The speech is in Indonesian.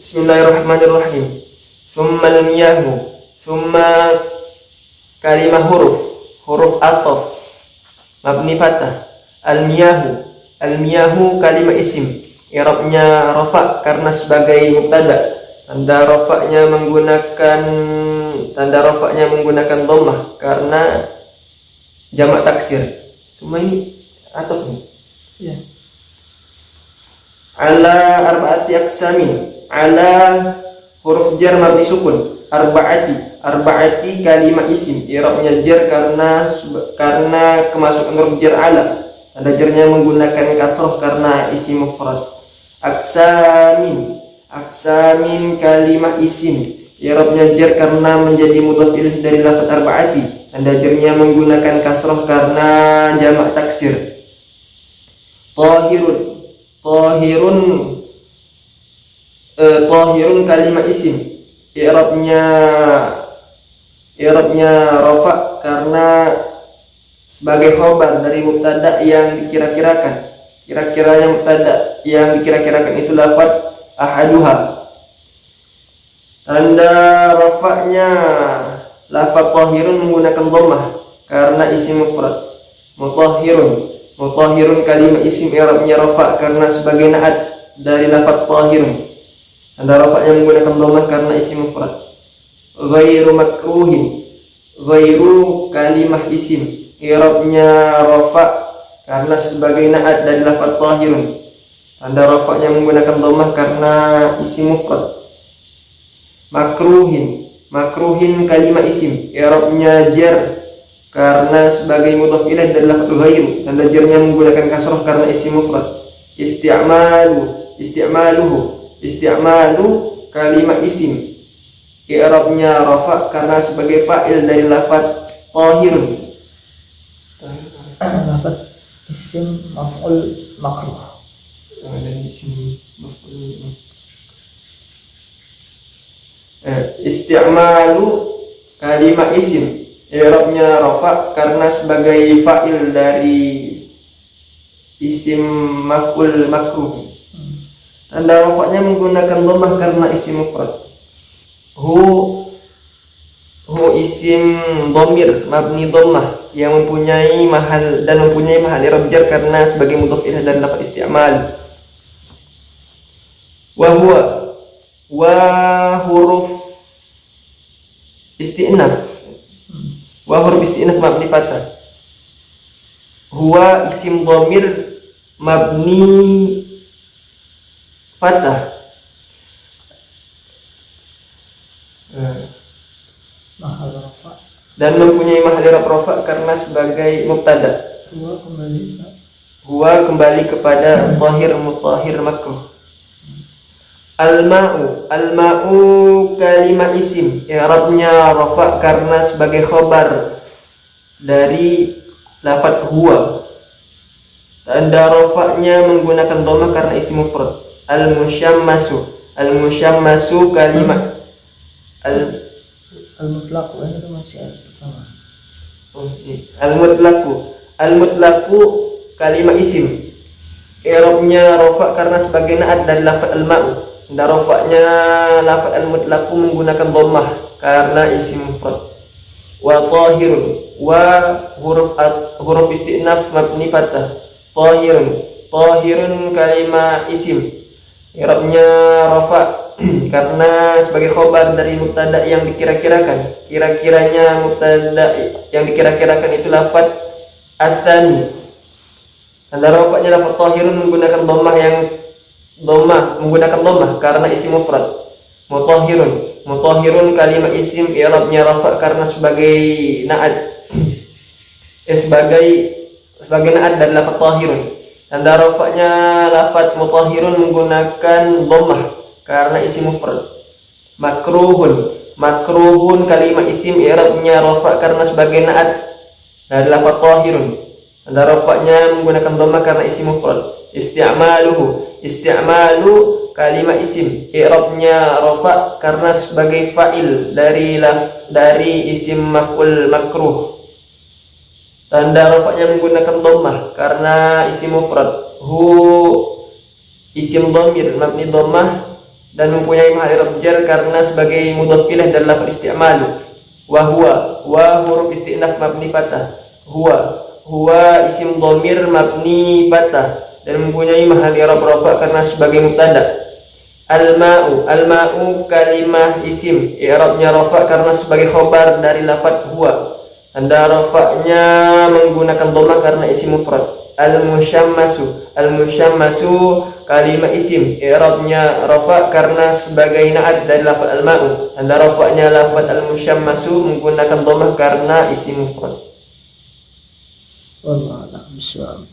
Bismillahirrahmanirrahim. Summa al-miyahu. Summa kalimah huruf ataf mabni fathah. Al-miyahu kalimah isim, i'rabnya rafa karena sebagai mubtada. Tanda rafa'nya menggunakan dhammah karena jamak taksir. Cuma ini ataf nih. Ya. Ala arba'ati aksamin. Ala huruf jar mabni sukun. Arba'ati kalimah isim, i'rabnya jar karena kemasukan huruf jar ala. Tanda jarnya menggunakan kasroh karena isim mufrad. Aksamin kalimah isim, i'rabnya jar karena menjadi mudhaf ilaih dari lafaz arba'ati. Tanda jarnya menggunakan kasroh karena jamak taksir. Tahirun kalimah isim, i'rabnya rafa karena sebagai khobar dari mubtada yang dikira-kirakan. Kira-kiranya mubtada yang dikira-kirakan itu lafaz ahaduha. Tanda rafa'nya lafaz tahirun menggunakan dhammah karena isim mufrad. Mutahhirun kalimah isim, i'rabnya rafa karena sebagai na'at dari lafaz tahirun. Tanda rafa'nya menggunakan dhammah karena isim mufrad. Ghairu kalimah isim, i'rabnya rafa karena sebagai na'at dari lafaz tahirun. Tanda rafa'nya menggunakan dhammah karena isim mufrad. Makruhin kalimah isim, i'rabnya jar karena sebagai mudhaf ilaih dari lafaz ghairu. Tanda jarnya menggunakan kasroh karena isim mufrad. Isti'malu kalimah isim, i'rabnya rafa karena sebagai fa'il dari lafaz tahirun. Lafaz isim maf'ul makruh. Isti'malu kalimah isim, i'rabnya rafa karena sebagai fa'il dari isim maf'ul makruh. Tanda rafa'nya menggunakan dhammah karena isim mufrad. Hu isim dhamir mabni dhammah yang mempunyai mahal i'rab jar karena sebagai mudhaf ilaih dari lafaz isti'mal. Wa huruf isti'naf mabni fathah. Huwa isim dhamir mabni fathah. Mahal rafa Dan mempunyai mahal i'rab rafa karena sebagai mubtada. Huwa kembali kepada mutahhir makruh. Al-ma'u kalimah isim, i'rabnya rafa karena sebagai khobar dari lafaz huwa. Tanda rafa'nya menggunakan dhammah karena isim mufrad. Al-musyammasu kalimah al-mutlaqu itu masih pertama. Al-mutlaqu kalimah isim, i'rabnya rafa karena sebagai na'at dari lafaz al-ma'u. Tanda rafa'nya lafaz al-mutlaqu menggunakan dhammah karena isim mufrad. Wa tahirun huruf isti'naf mabni fathah. Tahirun kalimah isim, i'rabnya rafa karena sebagai khobar dari mubtada yang dikira-kirakan. Kira-kiranya mubtada yang dikira-kirakan itu lafaz ats-tsani. Tanda rafa'nya lafaz tahirun menggunakan dhammah karena isim mufrad. Mutahhirun kalimah isim, i'rabnya rafa karena sebagai na'at dari lafaz tahirun. Tanda rafa'nya lafaz mutahhirun menggunakan dhammah karena isim mufrad. Makruhun kalimah isim, i'rabnya rafa karena sebagai na'at dari lafaz tahirun. Tanda rafa'nya menggunakan dhammah karena isim mufrad. Isti'malu kalimah isim, i'rabnya rafa karena sebagai fa'il dari isim maf'ul makruh. Tanda rafa'nya menggunakan dhammah karena isim mufrad. Hu isim dhamir mabni dhammah dan mempunyai mahal i'rab jar karena sebagai mudhaf ilaih dan lafaz isti'malu. Wa huruf istinaf mabni fathah. Huwa isim dhamir mabni fathah dan mempunyai mahal i'rab rafa karena sebagai mubtada. Al-ma'u kalimah isim, i'rabnya rafa karena sebagai khobar dari lafaz huwa. Tanda rafa'nya menggunakan dhammah karena isim mufrad. Al-mushammasu kalimah isim, i'rabnya rafa karena sebagai na'at dari lafaz al-ma'u. Tanda rafa'nya lafaz al-mushammasu menggunakan dhammah karena isim mufrad. Wallahu a'lam bishawab.